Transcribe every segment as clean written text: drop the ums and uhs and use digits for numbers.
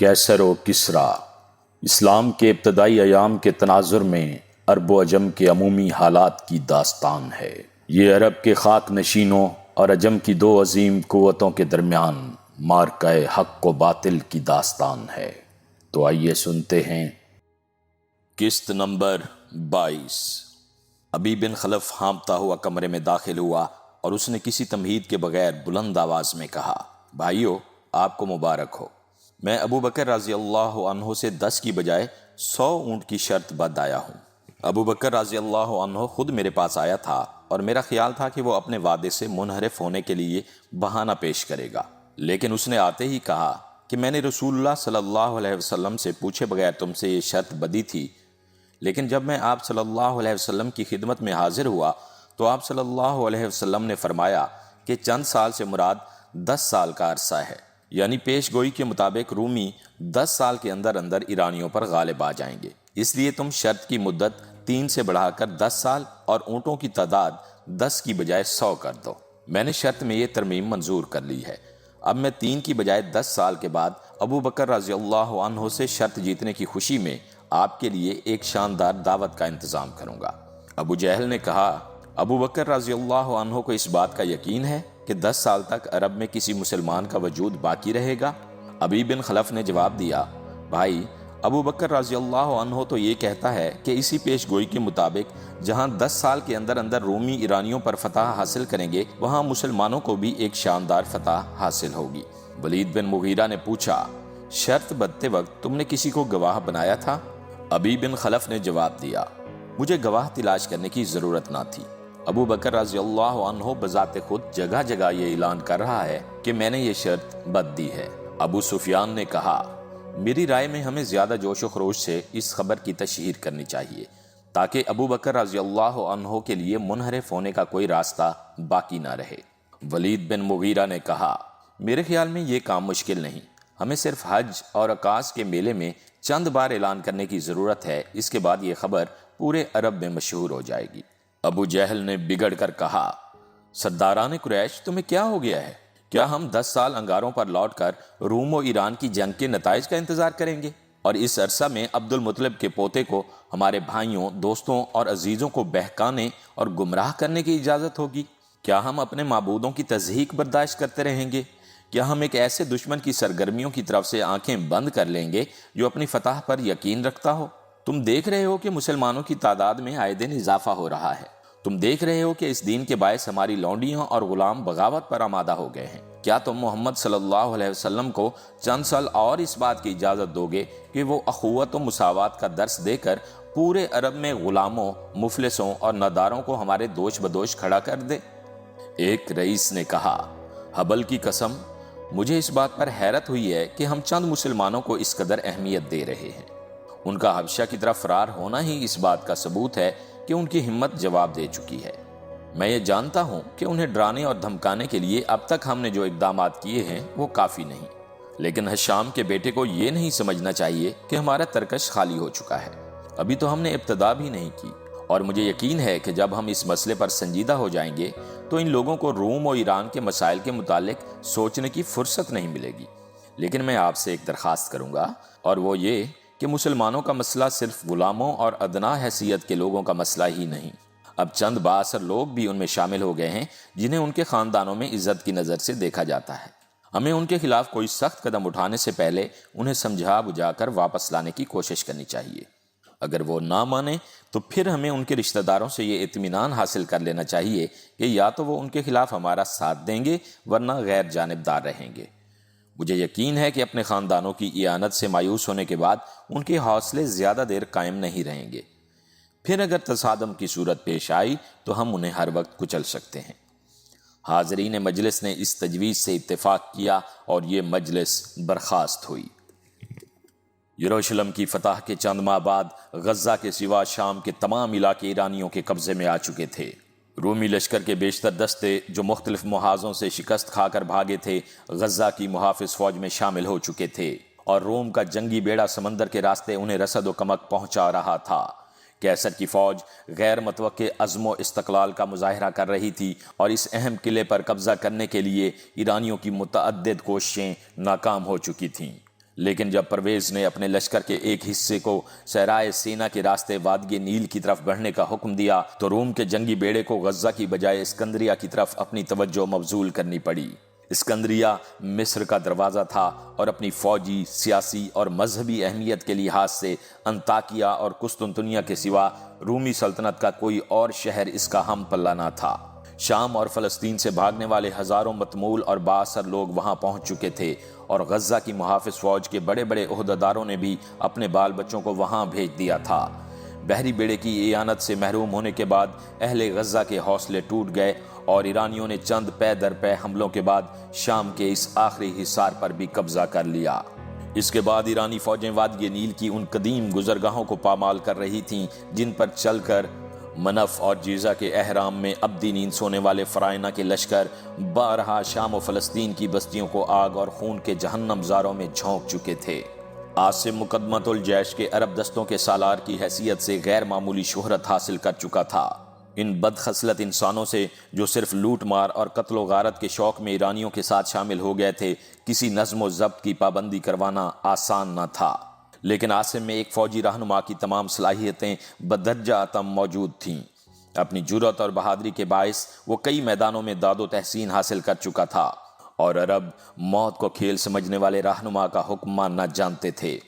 کیسر و کسریٰ اسلام کے ابتدائی ایام کے تناظر میں عرب و عجم کے عمومی حالات کی داستان ہے۔ یہ عرب کے خاک نشینوں اور عجم کی دو عظیم قوتوں کے درمیان معرکہ حق و باطل کی داستان ہے۔ تو آئیے سنتے ہیں۔ قسط نمبر 22۔ ابی بن خلف ہانپتا ہوا کمرے میں داخل ہوا اور اس نے کسی تمہید کے بغیر بلند آواز میں کہا، بھائیو، آپ کو مبارک ہو۔ میں ابو بکر رضی اللہ عنہ سے 10 کی بجائے 100 اونٹ کی شرط بد آیا ہوں۔ ابو بکر رضی اللہ عنہ خود میرے پاس آیا تھا اور میرا خیال تھا کہ وہ اپنے وعدے سے منحرف ہونے کے لیے بہانہ پیش کرے گا، لیکن اس نے آتے ہی کہا کہ میں نے رسول اللہ صلی اللہ علیہ وسلم سے پوچھے بغیر تم سے یہ شرط بدی تھی، لیکن جب میں آپ صلی اللہ علیہ وسلم کی خدمت میں حاضر ہوا تو آپ صلی اللہ علیہ وسلم نے فرمایا کہ چند سال سے مراد 10 سال کا عرصہ ہے، یعنی پیش گوئی کے مطابق رومی 10 سال کے اندر اندر ایرانیوں پر غالب آ جائیں گے، اس لیے تم شرط کی مدت 3 سے بڑھا کر 10 سال اور اونٹوں کی تعداد 10 کی بجائے 100 کر دو۔ میں نے شرط میں یہ ترمیم منظور کر لی ہے۔ اب میں 3 کی بجائے 10 سال کے بعد ابو بکر رضی اللہ عنہ سے شرط جیتنے کی خوشی میں آپ کے لیے ایک شاندار دعوت کا انتظام کروں گا۔ ابو جہل نے کہا، ابو بکر رضی اللہ عنہ کو اس بات کا یقین ہے کہ 10 سال تک عرب میں کسی مسلمان کا وجود باقی رہے گا؟ ابی بن خلف نے جواب دیا، بھائی، ابو بکر رضی اللہ عنہ تو یہ کہتا ہے کہ اسی پیش گوئی کے مطابق جہاں 10 سال کے اندر اندر رومی ایرانیوں پر فتح حاصل کریں گے، وہاں مسلمانوں کو بھی ایک شاندار فتح حاصل ہوگی۔ ولید بن مغیرہ نے پوچھا، شرط بدتے وقت تم نے کسی کو گواہ بنایا تھا؟ ابی بن خلف نے جواب دیا، مجھے گواہ تلاش کرنے کی ضرورت نہ تھی۔ ابو بکر رضی اللہ عنہ بذات خود جگہ جگہ یہ اعلان کر رہا ہے کہ میں نے یہ شرط بد دی ہے۔ ابو سفیان نے کہا، میری رائے میں ہمیں زیادہ جوش و خروش سے اس خبر کی تشہیر کرنی چاہیے تاکہ ابو بکر رضی اللہ عنہ کے لیے منحرف ہونے کا کوئی راستہ باقی نہ رہے۔ ولید بن مغیرہ نے کہا، میرے خیال میں یہ کام مشکل نہیں، ہمیں صرف حج اور عکاس کے میلے میں چند بار اعلان کرنے کی ضرورت ہے، اس کے بعد یہ خبر پورے عرب میں مشہور ہو جائے گی۔ ابو جہل نے بگڑ کر کہا، سرداران قریش، تمہیں کیا ہو گیا ہے؟ کیا ہم 10 سال انگاروں پر لوٹ کر روم و ایران کی جنگ کے نتائج کا انتظار کریں گے؟ اور اس عرصہ میں عبد المطلب کے پوتے کو ہمارے بھائیوں، دوستوں اور عزیزوں کو بہکانے اور گمراہ کرنے کی اجازت ہوگی؟ کیا ہم اپنے معبودوں کی تضحیک برداشت کرتے رہیں گے؟ کیا ہم ایک ایسے دشمن کی سرگرمیوں کی طرف سے آنکھیں بند کر لیں گے جو اپنی فتح پر یقین رکھتا ہو؟ تم دیکھ رہے ہو کہ مسلمانوں کی تعداد میں آئے دن اضافہ ہو رہا ہے۔ تم دیکھ رہے ہو کہ اس دین کے باعث ہماری لونڈیاں اور غلام بغاوت پر آمادہ ہو گئے ہیں۔ کیا تم محمد صلی اللہ علیہ وسلم کو چند سال اور اس بات کی اجازت دو گے کہ وہ اخوت و مساوات کا درس دے کر پورے عرب میں غلاموں، مفلسوں اور ناداروں کو ہمارے دوش بدوش کھڑا کر دے؟ ایک رئیس نے کہا، حبل کی قسم، مجھے اس بات پر حیرت ہوئی ہے کہ ہم چند مسلمانوں کو اس قدر اہمیت دے رہے ہیں۔ ان کا حبشہ کی طرف فرار ہونا ہی اس بات کا ثبوت ہے کہ ان کی ہمت جواب دے چکی ہے۔ میں یہ جانتا ہوں کہ انہیں ڈرانے اور دھمکانے کے لیے اب تک ہم نے جو اقدامات کیے ہیں وہ کافی نہیں، لیکن حشام کے بیٹے کو یہ نہیں سمجھنا چاہیے کہ ہمارا ترکش خالی ہو چکا ہے۔ ابھی تو ہم نے ابتدا بھی نہیں کی، اور مجھے یقین ہے کہ جب ہم اس مسئلے پر سنجیدہ ہو جائیں گے تو ان لوگوں کو روم اور ایران کے مسائل کے متعلق سوچنے کی فرصت نہیں ملے گی۔ لیکن میں آپ سے ایک درخواست کروں گا، اور وہ یہ کہ مسلمانوں کا مسئلہ صرف غلاموں اور ادنا حیثیت کے لوگوں کا مسئلہ ہی نہیں، اب چند بااثر لوگ بھی ان میں شامل ہو گئے ہیں جنہیں ان کے خاندانوں میں عزت کی نظر سے دیکھا جاتا ہے۔ ہمیں ان کے خلاف کوئی سخت قدم اٹھانے سے پہلے انہیں سمجھا بجھا کر واپس لانے کی کوشش کرنی چاہیے۔ اگر وہ نہ مانیں تو پھر ہمیں ان کے رشتہ داروں سے یہ اطمینان حاصل کر لینا چاہیے کہ یا تو وہ ان کے خلاف ہمارا ساتھ دیں گے ورنہ غیر جانبدار رہیں گے۔ مجھے یقین ہے کہ اپنے خاندانوں کی اعانت سے مایوس ہونے کے بعد ان کے حوصلے زیادہ دیر قائم نہیں رہیں گے۔ پھر اگر تصادم کی صورت پیش آئی تو ہم انہیں ہر وقت کچل سکتے ہیں۔ حاضرین مجلس نے اس تجویز سے اتفاق کیا اور یہ مجلس برخاست ہوئی۔ یروشلم کی فتح کے چند ماہ بعد غزہ کے سوا شام کے تمام علاقے ایرانیوں کے قبضے میں آ چکے تھے۔ رومی لشکر کے بیشتر دستے جو مختلف محاذوں سے شکست کھا کر بھاگے تھے، غزہ کی محافظ فوج میں شامل ہو چکے تھے، اور روم کا جنگی بیڑا سمندر کے راستے انہیں رسد و کمک پہنچا رہا تھا۔ کیسر کی فوج غیر متوقع عزم و استقلال کا مظاہرہ کر رہی تھی اور اس اہم قلعے پر قبضہ کرنے کے لیے ایرانیوں کی متعدد کوششیں ناکام ہو چکی تھیں۔ لیکن جب پرویز نے اپنے لشکر کے ایک حصے کو صحرائے سینا کے راستے وادی نیل کی طرف بڑھنے کا حکم دیا تو روم کے جنگی بیڑے کو غزہ کی بجائے اسکندریہ کی طرف اپنی توجہ مبذول کرنی پڑی۔ اسکندریہ مصر کا دروازہ تھا اور اپنی فوجی، سیاسی اور مذہبی اہمیت کے لحاظ سے انطاکیہ اور قسطنطنیہ کے سوا رومی سلطنت کا کوئی اور شہر اس کا ہم پلہ نہ تھا۔ شام اور فلسطین سے بھاگنے والے ہزاروں متمول اور بااثر لوگ وہاں پہنچ چکے تھے اور غزہ کی محافظ فوج کے بڑے بڑے عہدیداروں نے بھی اپنے بال بچوں کو وہاں بھیج دیا تھا۔ بحری بیڑے کی اعانت سے محروم ہونے کے بعد اہل غزہ کے حوصلے ٹوٹ گئے اور ایرانیوں نے چند پے در پے حملوں کے بعد شام کے اس آخری حصار پر بھی قبضہ کر لیا۔ اس کے بعد ایرانی فوجیں وادی نیل کی ان قدیم گزرگاہوں کو پامال کر رہی تھیں جن پر چل کر منف اور جیزہ کے احرام میں ابدی نیند سونے والے فرائنہ کے لشکر بارہا شام و فلسطین کی بستیوں کو آگ اور خون کے جہنم زاروں میں جھونک چکے تھے۔ عاصم مقدمۃ الجیش کے عرب دستوں کے سالار کی حیثیت سے غیر معمولی شہرت حاصل کر چکا تھا۔ ان بدخصلت انسانوں سے جو صرف لوٹ مار اور قتل و غارت کے شوق میں ایرانیوں کے ساتھ شامل ہو گئے تھے، کسی نظم و ضبط کی پابندی کروانا آسان نہ تھا۔ لیکن عاصم میں ایک فوجی رہنما کی تمام صلاحیتیں بدرجہ اتم موجود تھیں۔ اپنی جرأت اور بہادری کے باعث وہ کئی میدانوں میں داد و تحسین حاصل کر چکا تھا اور عرب موت کو کھیل سمجھنے والے رہنما کا حکم ماننا جانتے تھے۔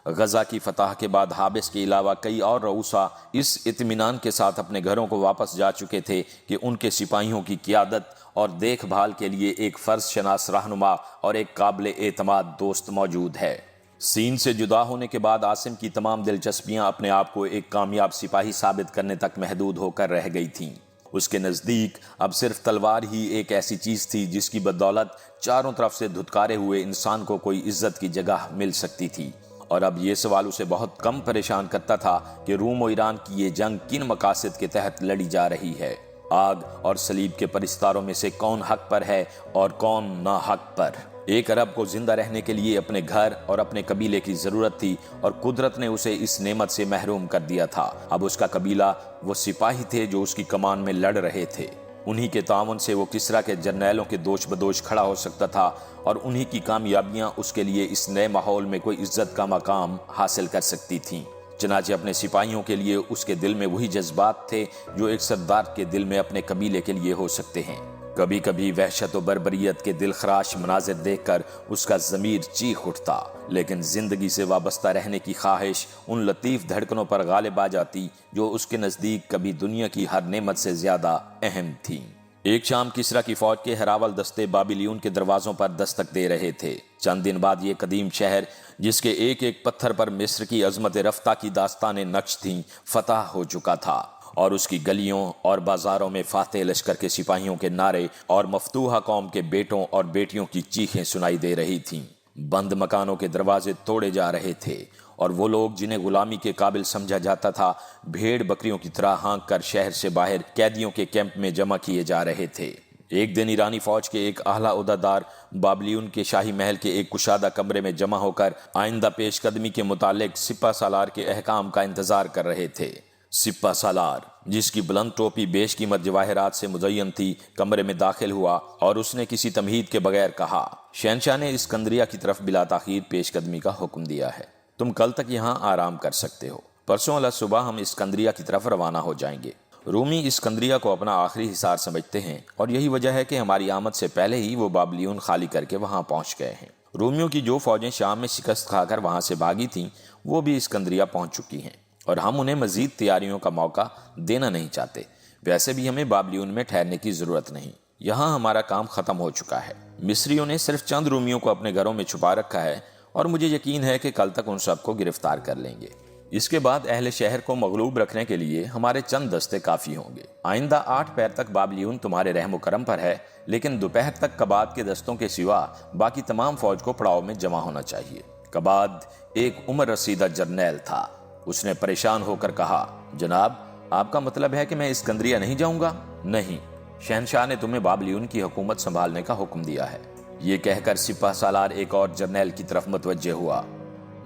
غزہ کی فتح کے بعد حابس کے علاوہ کئی اور رؤسا اس اطمینان کے ساتھ اپنے گھروں کو واپس جا چکے تھے کہ ان کے سپاہیوں کی قیادت اور دیکھ بھال کے لیے ایک فرض شناس رہنما اور ایک قابل اعتماد دوست موجود ہے۔ سین سے جدا ہونے کے بعد عاصم کی تمام دلچسپیاں اپنے آپ کو ایک کامیاب سپاہی ثابت کرنے تک محدود ہو کر رہ گئی تھیں۔ اس کے نزدیک اب صرف تلوار ہی ایک ایسی چیز تھی جس کی بدولت چاروں طرف سے دھتکارے ہوئے انسان کو کوئی عزت کی جگہ مل سکتی تھی، اور اب یہ سوال اسے بہت کم پریشان کرتا تھا کہ روم و ایران کی یہ جنگ کن مقاصد کے تحت لڑی جا رہی ہے۔ آگ اور صلیب کے پرستاروں میں سے کون حق پر ہے اور کون نا حق پر؟ ایک عرب کو زندہ رہنے کے لیے اپنے گھر اور اپنے قبیلے کی ضرورت تھی اور قدرت نے اسے اس نعمت سے محروم کر دیا تھا۔ اب اس کا قبیلہ وہ سپاہی تھے جو اس کی کمان میں لڑ رہے تھے۔ انہی کے تعاون سے وہ کسریٰ کے جرنیلوں کے دوش بدوش کھڑا ہو سکتا تھا اور انہی کی کامیابیاں اس کے لیے اس نئے ماحول میں کوئی عزت کا مقام حاصل کر سکتی تھیں۔ چنانچہ اپنے سپاہیوں کے لیے اس کے دل میں وہی جذبات تھے جو ایک سردار کے دل میں اپنے قبیلے کے لیے ہو سکتے ہیں۔ کبھی کبھی وحشت و بربریت کے دل خراش مناظر دیکھ کر اس کا ضمیر چیخ اٹھتا، لیکن زندگی سے وابستہ رہنے کی خواہش ان لطیف دھڑکنوں پر غالب آ جاتی جو اس کے نزدیک کبھی دنیا کی ہر نعمت سے زیادہ اہم تھیں۔ ایک شام کسریٰ کی فوج کے ہراول دستے بابلیون کے دروازوں پر دستک دے رہے تھے۔ چند دن بعد یہ قدیم شہر جس کے ایک ایک پتھر پر مصر کی عظمت رفتہ کی داستانیں نقش تھیں، فتح ہو چکا تھا اور اس کی گلیوں اور بازاروں میں فاتح لشکر کے سپاہیوں کے نعرے اور مفتوحہ قوم کے بیٹوں اور بیٹیوں کی چیخیں سنائی دے رہی تھیں۔ بند مکانوں کے دروازے توڑے جا رہے تھے اور وہ لوگ جنہیں غلامی کے قابل سمجھا جاتا تھا بھیڑ بکریوں کی طرح ہانک کر شہر سے باہر قیدیوں کے کیمپ میں جمع کیے جا رہے تھے۔ ایک دن ایرانی فوج کے ایک اعلیٰ عہدیدار بابلیون کے شاہی محل کے ایک کشادہ کمرے میں جمع ہو کر آئندہ پیش قدمی کے متعلق سپہ سالار کے احکام کا انتظار کر رہے تھے۔ سپہ سالار، جس کی بلند ٹوپی بیش قیمت جواہرات سے مزین تھی، کمرے میں داخل ہوا اور اس نے کسی تمہید کے بغیر کہا، شہنشاہ نے اسکندریہ کی طرف بلا تاخیر پیش قدمی کا حکم دیا ہے۔ تم کل تک یہاں آرام کر سکتے ہو۔ پرسوں علیہ صبح ہم اسکندریہ کی طرف روانہ ہو جائیں گے۔ رومی اسکندریہ کو اپنا آخری حصار سمجھتے ہیں اور یہی وجہ ہے کہ ہماری آمد سے پہلے ہی وہ بابلیون خالی کر کے وہاں پہنچ گئے ہیں۔ رومیوں کی جو فوجیں شام میں شکست کھا کر وہاں سے بھاگی تھیں وہ بھی اسکندریہ پہنچ چکی ہیں اور ہم انہیں مزید تیاریوں کا موقع دینا نہیں چاہتے۔ ویسے بھی ہمیں بابلیون میں ٹھہرنے کی ضرورت نہیں، یہاں ہمارا کام ختم ہو چکا ہے۔ مصریوں نے صرف چند رومیوں کو اپنے گھروں میں چھپا رکھا ہے اور مجھے یقین ہے کہ کل تک ان سب کو گرفتار کر لیں گے۔ اس کے بعد اہل شہر کو مغلوب رکھنے کے لیے ہمارے چند دستے کافی ہوں گے۔ آئندہ 8 پیر تک بابلیون تمہارے رحم و کرم پر ہے، لیکن دوپہر تک کباد کے دستوں کے سوا باقی تمام فوج کو پڑاؤ میں جمع ہونا چاہیے۔ کباد ایک عمر رسیدہ جرنیل تھا۔ اس نے پریشان ہو کر کہا، جناب، آپ کا مطلب ہے کہ میں اسکندریہ نہیں جاؤں گا؟ نہیں، شہنشاہ نے تمہیں بابلیون کی حکومت سنبھالنے کا حکم دیا ہے۔ یہ کہہ کر سپہ سالار ایک اور جرنیل کی طرف متوجہ ہوا،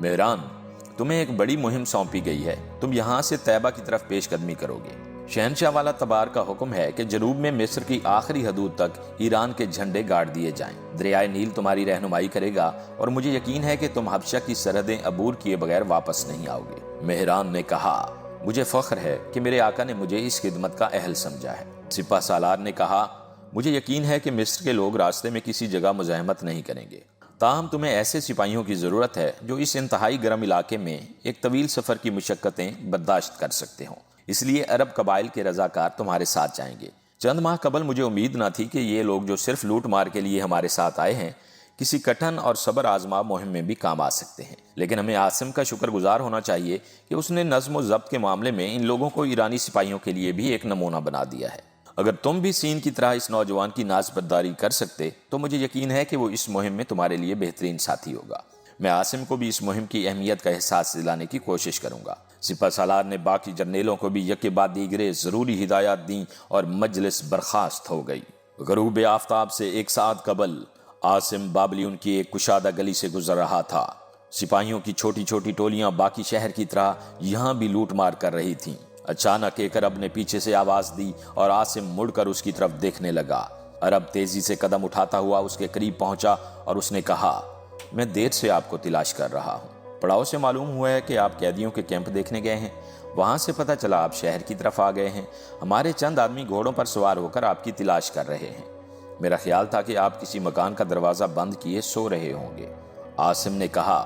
مہران، تمہیں ایک بڑی مہم سونپی گئی ہے، تم یہاں سے طیبہ کی طرف پیش قدمی کرو گے۔ شہنشاہ والا تبار کا حکم ہے کہ جنوب میں مصر کی آخری حدود تک ایران کے جھنڈے گاڑ دیے جائیں۔ دریائے نیل تمہاری رہنمائی کرے گا اور مجھے یقین ہے کہ تم حبشہ کی سرحدیں عبور کیے بغیر واپس نہیں آؤ گے۔ مہران نے کہا، مجھے فخر ہے کہ میرے آقا نے مجھے اس خدمت کا اہل سمجھا ہے۔ سپہ سالار نے کہا، مجھے یقین ہے کہ مصر کے لوگ راستے میں کسی جگہ مزاحمت نہیں کریں گے، تاہم تمہیں ایسے سپاہیوں کی ضرورت ہے جو اس انتہائی گرم علاقے میں ایک طویل سفر کی مشقتیں برداشت کر سکتے ہوں۔ اس لیے عرب قبائل کے رضاکار تمہارے ساتھ جائیں گے۔ چند ماہ قبل مجھے امید نہ تھی کہ یہ لوگ جو صرف لوٹ مار کے لیے ہمارے ساتھ آئے ہیں کسی کٹھن اور صبر آزما مہم میں بھی کام آ سکتے ہیں، لیکن ہمیں عاصم کا شکر گزار ہونا چاہیے کہ اس نے نظم و ضبط کے معاملے میں ان لوگوں کو ایرانی سپاہیوں کے لیے بھی ایک نمونہ بنا دیا ہے۔ اگر تم بھی سین کی طرح اس نوجوان کی ناز برداری کر سکتے تو مجھے یقین ہے کہ وہ اس مہم میں تمہارے لیے بہترین ساتھی ہوگا۔ میں عاصم کو بھی اس مہم کی اہمیت کا احساس دلانے کی کوشش کروں گا۔ سپہ سالار نے باقی جرنیلوں کو بھی یک بعد دیگرے ضروری ہدایات دیں اور مجلس برخاست ہو گئی۔ غروب آفتاب سے ایک ساعت قبل عاصم بابلیون کی ایک کشادہ گلی سے گزر رہا تھا۔ سپاہیوں کی چھوٹی چھوٹی ٹولیاں باقی شہر کی طرح یہاں بھی لوٹ مار کر رہی تھیں۔ اچانک ایک عرب نے پیچھے سے آواز دی اور عاصم مڑ کر اس کی طرف دیکھنے لگا۔ عرب تیزی سے قدم اٹھاتا ہوا اس کے قریب پہنچا اور اس نے کہا، میں دیر سے آپ کو تلاش کر رہا ہوں۔ پڑاؤ سے معلوم ہوا ہے کہ آپ قیدیوں کے کیمپ دیکھنے گئے ہیں، وہاں سے پتہ چلا آپ شہر کی طرف آ گئے ہیں۔ ہمارے چند آدمی گھوڑوں پر سوار ہو کر آپ کی تلاش کر رہے ہیں۔ میرا خیال تھا کہ آپ کسی مکان کا دروازہ بند کیے سو رہے ہوں گے۔ عاصم نے کہا،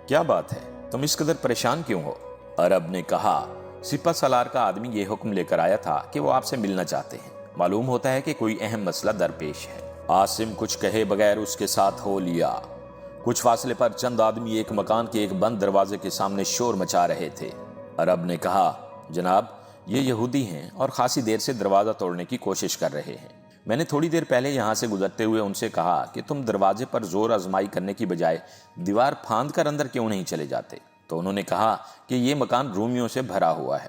کیا بات ہے، تم اس قدر پریشان کیوں ہو؟ عرب نے کہا، سپہ سالار کا آدمی یہ حکم لے کر آیا تھا کہ وہ آپ سے ملنا چاہتے ہیں، معلوم ہوتا ہے کہ کوئی اہم مسئلہ درپیش ہے۔ عاصم کچھ کہے بغیر اس کے ساتھ ہو لیا۔ کچھ فاصلے پر چند آدمی ایک مکان کے ایک بند دروازے کے سامنے شور مچا رہے تھے۔ عرب نے کہا، جناب یہ یہودی ہیں اور خاصی دیر سے دروازہ توڑنے کی کوشش کر رہے ہیں۔ میں نے تھوڑی دیر پہلے یہاں سے گزرتے ہوئے ان سے کہا کہ تم دروازے پر زور آزمائی کرنے کی بجائے دیوار پھاند کر اندر کیوں نہیں چلے جاتے؟ تو انہوں نے کہا کہ یہ مکان رومیوں سے بھرا ہوا ہے۔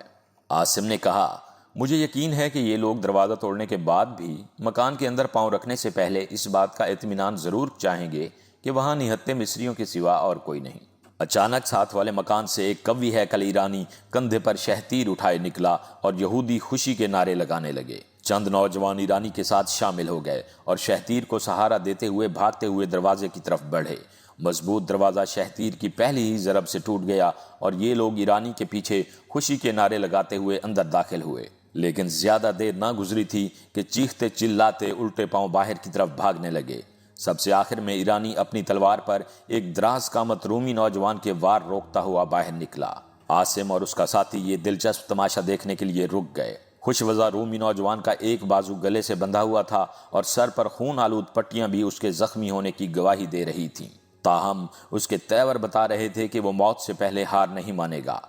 عاصم نے کہا، مجھے یقین ہے کہ یہ لوگ دروازہ توڑنے کے بعد بھی مکان کے اندر پاؤں رکھنے سے پہلے اس بات کا اطمینان ضرور چاہیں گے کہ وہاں نہتے مصریوں کے سوا اور کوئی نہیں۔ اچانک ساتھ والے مکان سے ایک قوی ہیکل ایرانی کندھے پر شہتیر اٹھائے نکلا اور یہودی خوشی کے نعرے لگانے لگے۔ چند نوجوان ایرانی کے ساتھ شامل ہو گئے اور شہتیر کو سہارا دیتے ہوئے بھاگتے ہوئے دروازے کی طرف بڑھے۔ مضبوط دروازہ شہتیر کی پہلی ہی ضرب سے ٹوٹ گیا اور یہ لوگ ایرانی کے پیچھے خوشی کے نعرے لگاتے ہوئے اندر داخل ہوئے، لیکن زیادہ دیر نہ گزری تھی کہ چیختے چلاتے الٹے پاؤں باہر کی طرف بھاگنے لگے۔ سب سے آخر میں ایرانی اپنی تلوار پر ایک دراز قامت رومی نوجوان کے وار روکتا ہوا باہر نکلا۔ عاصم اور اس کا ساتھی یہ دلچسپ تماشا دیکھنے کے لیے رک گئے۔ خوشوزا رومی نوجوان کا ایک بازو گلے سے بندھا ہوا تھا اور سر پر خون آلود پٹیاں بھی اس کے زخمی ہونے کی گواہی دے رہی تھیں، تاہم اس کے تیور بتا رہے تھے کہ وہ موت سے پہلے ہار نہیں مانے گا۔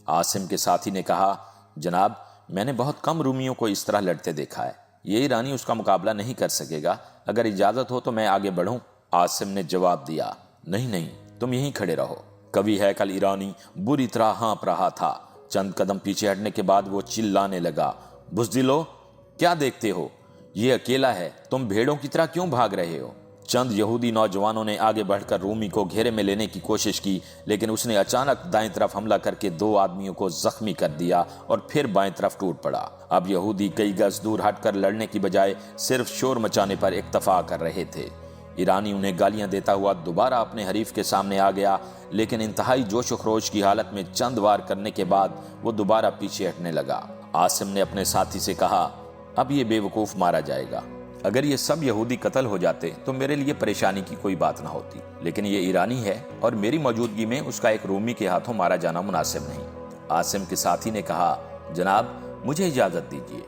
عاصم کے ساتھی نے کہا، جناب میں نے بہت کم رومیوں کو اس طرح لڑتے دیکھا ہے، یہ ایرانی اس کا مقابلہ نہیں کر سکے گا، اگر اجازت ہو تو میں آگے بڑھوں؟ عاصم نے جواب دیا، نہیں نہیں، تم یہیں کھڑے رہو۔ کبھی ہیکل ایرانی بری طرح ہانپ رہا تھا۔ چند قدم پیچھے ہٹنے کے بعد وہ چلانے لگا، بزدلو کیا دیکھتے ہو، یہ اکیلا ہے، تم بھیڑوں کی طرح کیوں بھاگ رہے ہو؟ چند یہودی نوجوانوں نے آگے بڑھ کر رومی کو گھیرے میں لینے کی کوشش کی، لیکن اس نے اچانک دائیں طرف حملہ کر کے 2 آدمیوں کو زخمی کر دیا اور پھر بائیں طرف ٹوٹ پڑا۔ اب یہودی کئی گز دور ہٹ کر لڑنے کی بجائے صرف شور مچانے پر اکتفا کر رہے تھے۔ ایرانی انہیں گالیاں دیتا ہوا دوبارہ اپنے حریف کے سامنے آ گیا، لیکن انتہائی جوش و خروش کی حالت میں چند وار کرنے کے بعد وہ دوبارہ پیچھے ہٹنے لگا۔ عاصم نے اپنے ساتھی سے کہا، اب یہ بے وقوف مارا جائے گا۔ اگر یہ سب یہودی قتل ہو جاتے تو میرے لیے پریشانی کی کوئی بات نہ ہوتی، لیکن یہ ایرانی ہے اور میری موجودگی میں اس کا ایک رومی کے ہاتھوں مارا جانا مناسب نہیں۔ عاصم کے ساتھی نے کہا، جناب مجھے اجازت دیجیے۔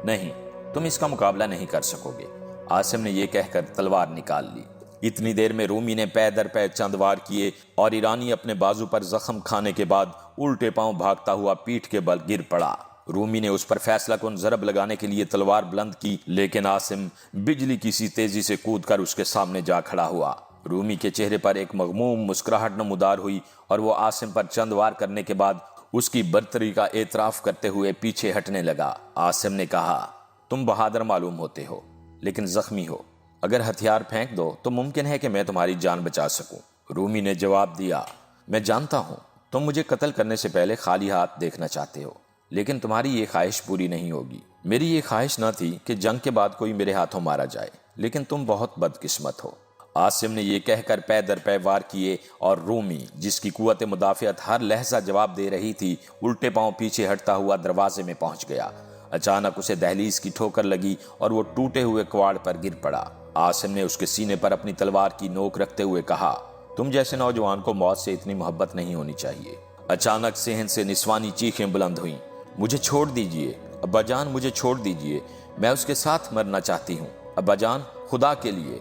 نہیں، تم اس کا مقابلہ نہیں کر سکو گے۔ عاصم نے یہ کہہ کر تلوار نکال لی۔ اتنی دیر میں رومی نے پے در پے چند وار کیے اور ایرانی اپنے بازو پر زخم کھانے کے بعد الٹے پاؤں بھاگتا ہوا پیٹھ کے بل گر پڑا۔ رومی نے اس پر فیصلہ کن ضرب لگانے کے لیے تلوار بلند کی، لیکن عاصم بجلی کی سی تیزی سے کود کر اس کے سامنے جا کھڑا ہوا۔ رومی کے چہرے پر ایک مغموم مسکراہٹ نمودار ہوئی اور وہ عاصم پر چند وار کرنے کے بعد اس کی برتری کا اعتراف کرتے ہوئے پیچھے ہٹنے لگا۔ عاصم نے کہا، تم بہادر معلوم ہوتے ہو لیکن زخمی ہو، اگر ہتھیار پھینک دو تو ممکن ہے کہ میں تمہاری جان بچا سکوں۔ رومی نے جواب دیا، میں جانتا ہوں تم مجھے قتل کرنے سے پہلے خالی ہاتھ دیکھنا چاہتے ہو، لیکن تمہاری یہ خواہش پوری نہیں ہوگی۔ میری یہ خواہش نہ تھی کہ جنگ کے بعد کوئی میرے ہاتھوں مارا جائے، لیکن تم بہت بدقسمت ہو۔ عاصم نے یہ کہہ کر پے در پے وار کیے اور رومی، جس کی قوت مدافعت ہر لحظہ جواب دے رہی تھی، الٹے پاؤں پیچھے ہٹتا ہوا دروازے میں پہنچ گیا۔ اچانک اسے دہلیز کی ٹھوکر لگی اور وہ ٹوٹے ہوئے کواڑ پر گر پڑا۔ عاصم نے اس کے سینے پر اپنی تلوار کی نوک رکھتے ہوئے کہا، تم جیسے نوجوان کو موت سے اتنی محبت نہیں ہونی چاہیے۔ اچانک صحن سے نسوانی چیخیں بلند ہوئیں، مجھے چھوڑ دیجئے ابا جان، مجھے چھوڑ دیجئے، میں اس کے ساتھ مرنا چاہتی ہوں، ابا جان خدا کے لیے۔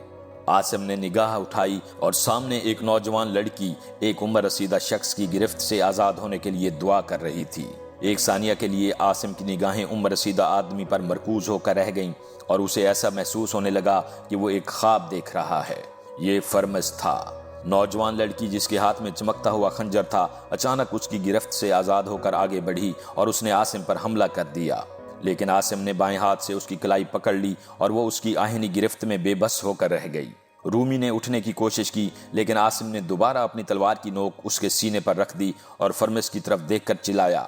عاصم نے نگاہ اٹھائی اور سامنے ایک نوجوان لڑکی ایک عمر رسیدہ شخص کی گرفت سے آزاد ہونے کے لیے دعا کر رہی تھی۔ ایک ثانیہ کے لیے عاصم کی نگاہیں عمر رسیدہ آدمی پر مرکوز ہو کر رہ گئیں اور اسے ایسا محسوس ہونے لگا کہ وہ ایک خواب دیکھ رہا ہے۔ یہ فرمز تھا۔ نوجوان لڑکی جس کے ہاتھ میں چمکتا ہوا خنجر تھا، اچانک اس کی گرفت سے آزاد ہو کر آگے بڑھی اور اس نے عاصم پر حملہ کر دیا، لیکن عاصم نے بائیں ہاتھ سے اس کی کلائی پکڑ لی اور وہ اس کی آہنی گرفت میں بے بس ہو کر رہ گئی۔ رومی نے اٹھنے کی کوشش کی، لیکن عاصم نے دوبارہ اپنی تلوار کی نوک اس کے سینے پر رکھ دی اور فرمز کی طرف دیکھ کر چلایا،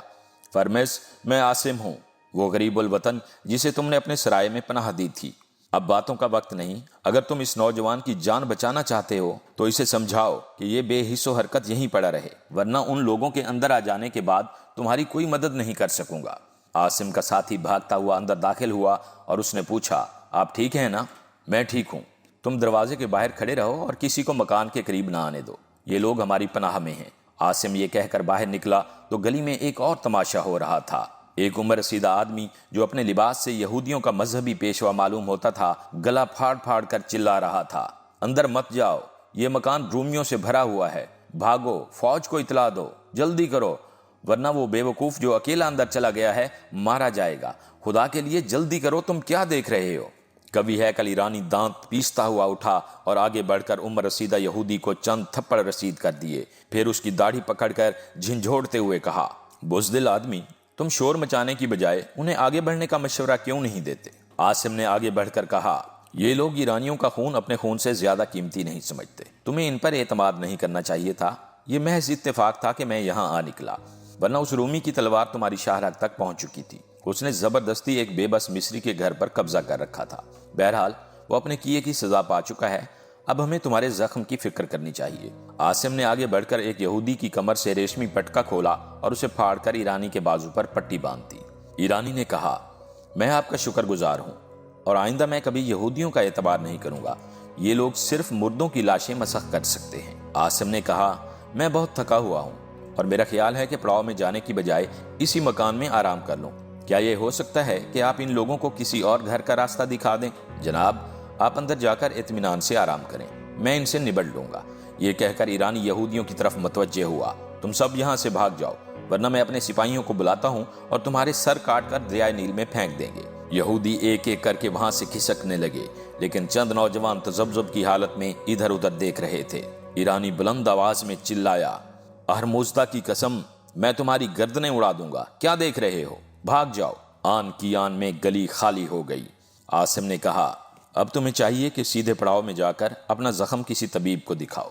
فرمز میں عاصم ہوں، وہ غریب الوطن جسے تم نے اپنے سرائے میں پناہ دی تھی۔ اب باتوں کا وقت نہیں، اگر تم اس نوجوان کی جان بچانا چاہتے ہو تو اسے سمجھاؤ کہ یہ بے حس و حرکت یہیں پڑا رہے، ورنہ ان لوگوں کے اندر آ جانے کے بعد تمہاری کوئی مدد نہیں کر سکوں گا۔ عاصم کا ساتھی بھاگتا ہوا اندر داخل ہوا اور اس نے پوچھا، آپ ٹھیک ہیں نا؟ میں ٹھیک ہوں، تم دروازے کے باہر کھڑے رہو اور کسی کو مکان کے قریب نہ آنے دو، یہ لوگ ہماری پناہ میں ہیں۔ عاصم یہ کہہ کر باہر نکلا تو گلی میں ایک اور تماشا ہو رہا تھا۔ ایک عمر رسیدہ آدمی جو اپنے لباس سے یہودیوں کا مذہبی پیشوا معلوم ہوتا تھا، گلا پھاڑ پھاڑ کر چلا رہا تھا، اندر مت جاؤ، یہ مکان رومیوں سے بھرا ہوا ہے، بھاگو، فوج کو اطلاع دو، جلدی کرو، ورنہ وہ بے وقوف جو اکیلا اندر چلا گیا ہے مارا جائے گا، خدا کے لیے جلدی کرو، تم کیا دیکھ رہے ہو؟ کبھی ہیکل ایرانی دانت پیستا ہوا اٹھا اور آگے بڑھ کر عمر رسیدہ یہودی کو چند تھپڑ رسید کر دیے، پھر اس کی داڑھی پکڑ کر جھنجھوڑتے ہوئے کہا، بزدل آدمی، تم شور مچانے کی بجائے انہیں آگے بڑھنے کا مشورہ کیوں نہیں دیتے؟ عاصم نے آگے بڑھ کر کہا، یہ لوگ ایرانیوں کا خون اپنے خون سے زیادہ قیمتی نہیں سمجھتے، تمہیں ان پر اعتماد نہیں کرنا چاہیے تھا، یہ محض اتفاق تھا کہ میں یہاں آ نکلا، ورنہ اس رومی کی تلوار تمہاری شاہراہ تک پہنچ چکی تھی، اس نے زبردستی ایک بے بس مصری کے گھر پر قبضہ کر رکھا تھا، بہرحال وہ اپنے کیے کی سزا پا چکا ہے، اب ہمیں تمہارے زخم کی فکر کرنی چاہیے۔ عاصم نے آگے بڑھ کر ایک یہودی کی کمر سے ریشمی پٹکا کھولا اور اسے پھاڑ کر ایرانی کے بازو پر پٹی باندھ دی۔ ایرانی نے کہا، میں آپ کا شکر گزار ہوں اور آئندہ میں کبھی یہودیوں کا اعتبار نہیں کروں گا، یہ لوگ صرف مردوں کی لاشیں مسخ کر سکتے ہیں۔ عاصم نے کہا، میں بہت تھکا ہوا ہوں اور میرا خیال ہے کہ پڑاؤ میں جانے کی بجائے اسی مکان میں آرام کر لوں، کیا یہ ہو سکتا ہے کہ آپ ان لوگوں کو کسی اور گھر کا راستہ دکھا دیں؟ جناب، آپ اندر جا کر اطمینان سے آرام کریں، میں ان سے نبٹ لوں گا۔ یہ کہہ کر ایرانی یہودیوں کی طرف متوجہ ہوا، تم سب یہاں سے بھاگ جاؤ، ورنہ میں اپنے سپاہیوں کو بلاتا ہوں اور تمہارے سر کاٹ کر دریائے نیل میں پھینک دیں گے۔ یہودی ایک ایک کر کے وہاں سے کھسکنے لگے، لیکن چند نوجوان تذبذب کی حالت میں ادھر ادھر دیکھ رہے تھے۔ ایرانی بلند آواز میں چلایا، اہرمزدہ کی قسم، میں تمہاری گردنیں اڑا دوں گا، کیا دیکھ رہے ہو؟ بھاگ جاؤ۔ آن کی آن میں گلی خالی ہو گئی۔ عاصم نے کہا، اب تمہیں چاہیے کہ سیدھے پڑاؤ میں جا کر اپنا زخم کسی طبیب کو دکھاؤ،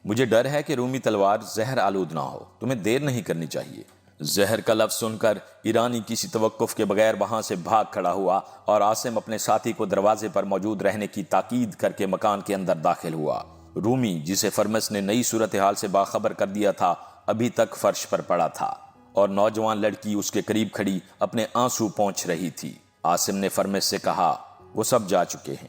مجھے ڈر ہے کہ رومی تلوار زہر آلود نہ ہو، تمہیں دیر نہیں کرنی چاہیے۔ زہر کا لفظ سن کر ایرانی کسی توقف کے بغیر وہاں سے بھاگ کھڑا ہوا اور عاصم اپنے ساتھی کو دروازے پر موجود رہنے کی تاکید کر کے مکان کے اندر داخل ہوا۔ رومی، جسے فرمس نے نئی صورتحال سے باخبر کر دیا تھا، ابھی تک فرش پر پڑا تھا اور نوجوان لڑکی اس کے قریب کھڑی اپنے آنسو پونچھ رہی تھی۔ عاصم نے فرمس سے کہا، وہ سب جا چکے ہیں،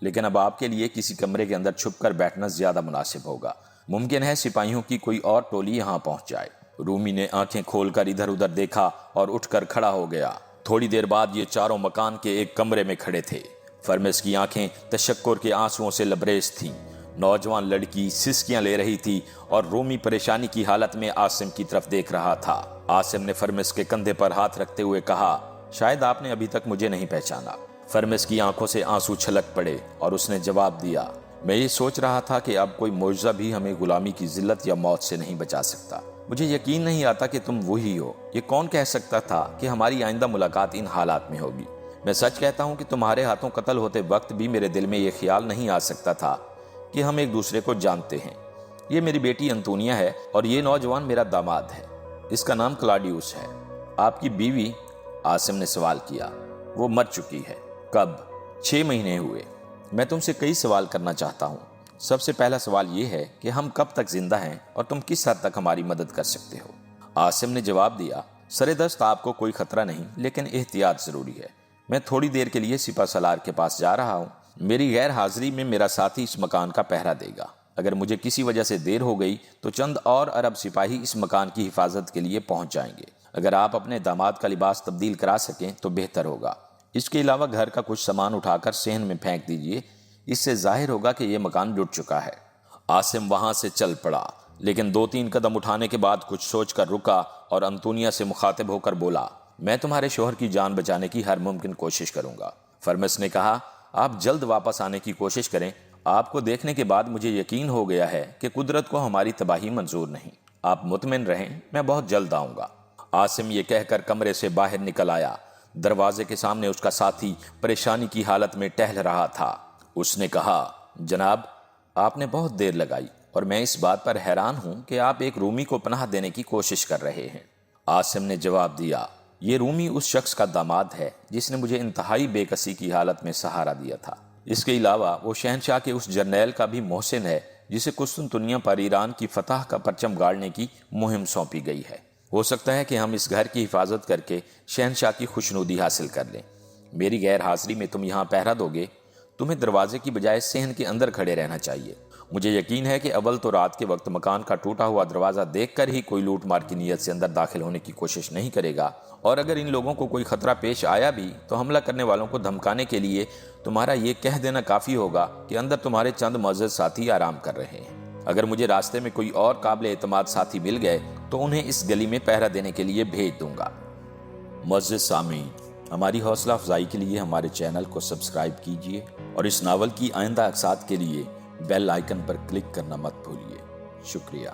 لیکن اب آپ کے لیے کسی کمرے کے اندر چھپ کر بیٹھنا زیادہ مناسب ہوگا، ممکن ہے سپاہیوں کی کوئی اور ٹولی یہاں پہنچ جائے۔ رومی نے آنکھیں کھول کر ادھر ادھر دیکھا اور اٹھ کر کھڑا ہو گیا۔ تھوڑی دیر بعد یہ چاروں مکان کے ایک کمرے میں کھڑے تھے۔ فرمس کی آنکھیں تشکر کے آنسوؤں سے لبریز تھیں۔ نوجوان لڑکی سسکیاں لے رہی تھی اور رومی پریشانی کی حالت میں عاصم کی طرف دیکھ رہا تھا۔ عاصم نے فرمس کے کندھے پر ہاتھ رکھتے ہوئے کہا، شاید آپ نے ابھی تک مجھے نہیں پہچانا۔ فرمس کی آنکھوں سے آنسو چھلک پڑے اور اس نے جواب دیا، میں یہ سوچ رہا تھا کہ اب کوئی معجزہ بھی ہمیں غلامی کی ذلت یا موت سے نہیں بچا سکتا۔ مجھے یقین نہیں آتا کہ تم وہی ہو۔ یہ کون کہہ سکتا تھا کہ ہماری آئندہ ملاقات ان حالات میں ہوگی؟ میں سچ کہتا ہوں کہ تمہارے ہاتھوں قتل ہوتے وقت بھی میرے دل میں یہ خیال نہیں آ سکتا تھا کہ ہم ایک دوسرے کو جانتے ہیں۔ یہ میری بیٹی انتونیا ہے اور یہ نوجوان میرا داماد ہے، اس کا نام کلاڈیوس ہے۔ آپ کی بیوی؟ عاصم نے سوال کیا۔ وہ مر چکی ہے۔ کب؟ 6 مہینے ہوئے۔ میں تم سے کئی سوال کرنا چاہتا ہوں۔ سب سے پہلا سوال یہ ہے کہ ہم کب تک زندہ ہیں اور تم کس حد تک ہماری مدد کر سکتے ہو؟ عاصم نے جواب دیا، سر دست آپ کو کوئی خطرہ نہیں، لیکن احتیاط ضروری ہے۔ میں تھوڑی دیر کے لیے سپہ سالار کے پاس جا رہا ہوں۔ میری غیر حاضری میں میرا ساتھی اس مکان کا پہرا دے گا۔ اگر مجھے کسی وجہ سے دیر ہو گئی تو چند اور عرب سپاہی اس مکان کی حفاظت کے لیے پہنچ جائیں گے۔ اگر آپ اپنے داماد کا لباس تبدیل کرا سکیں تو بہتر ہوگا۔ اس کے علاوہ گھر کا کچھ سامان اٹھا کر صحن میں پھینک دیجئے، اس سے ظاہر ہوگا کہ یہ مکان لٹ چکا ہے۔ عاصم وہاں سے چل پڑا، لیکن 2-3 قدم اٹھانے کے بعد کچھ سوچ کر رکا اور انطونیہ سے مخاطب ہو کر بولا، میں تمہارے شوہر کی جان بچانے کی ہر ممکن کوشش کروں گا۔ فرمس نے کہا، آپ جلد واپس آنے کی کوشش کریں۔ آپ کو دیکھنے کے بعد مجھے یقین ہو گیا ہے کہ قدرت کو ہماری تباہی منظور نہیں۔ آپ مطمئن رہیں، میں بہت جلد آؤں گا۔ عاصم یہ کہہ کر کمرے سے باہر نکل آیا۔ دروازے کے سامنے اس کا ساتھی پریشانی کی حالت میں ٹہل رہا تھا۔ اس نے کہا، جناب، آپ نے بہت دیر لگائی اور میں اس بات پر حیران ہوں کہ آپ ایک رومی کو پناہ دینے کی کوشش کر رہے ہیں۔ عاصم نے جواب دیا، یہ رومی اس شخص کا داماد ہے جس نے مجھے انتہائی بے کسی کی حالت میں سہارا دیا تھا۔ اس کے علاوہ وہ شہنشاہ کے اس جرنیل کا بھی محسن ہے جسے قسطنطنیہ پر ایران کی فتح کا پرچم گاڑنے کی مہم سونپی گئی ہے۔ ہو سکتا ہے کہ ہم اس گھر کی حفاظت کر کے شہنشاہ کی خوشنودی حاصل کر لیں۔ میری غیر حاضری میں تم یہاں پہرا دو گے؟ تمہیں دروازے کی بجائے صحن کے اندر کھڑے رہنا چاہیے۔ مجھے یقین ہے کہ اول تو رات کے وقت مکان کا ٹوٹا ہوا دروازہ دیکھ کر ہی کوئی لوٹ مار کی نیت سے اندر داخل ہونے کی کوشش نہیں کرے گا، اور اگر ان لوگوں کو کوئی خطرہ پیش آیا بھی تو حملہ کرنے والوں کو دھمکانے کے لیے تمہارا یہ کہہ دینا کافی ہوگا کہ اندر تمہارے چند معزز ساتھی آرام کر رہے ہیں۔ اگر مجھے راستے میں کوئی اور قابل اعتماد ساتھی مل گئے تو انہیں اس گلی میں پہرا دینے کے لیے بھیج دوں گا۔ معزز سامعین، ہماری حوصلہ افزائی کے لیے ہمارے چینل کو سبسکرائب کیجیے اور اس ناول کی آئندہ اقساط کے لیے بیل آئیکن پر کلک کرنا مت بھولیے۔ شکریہ۔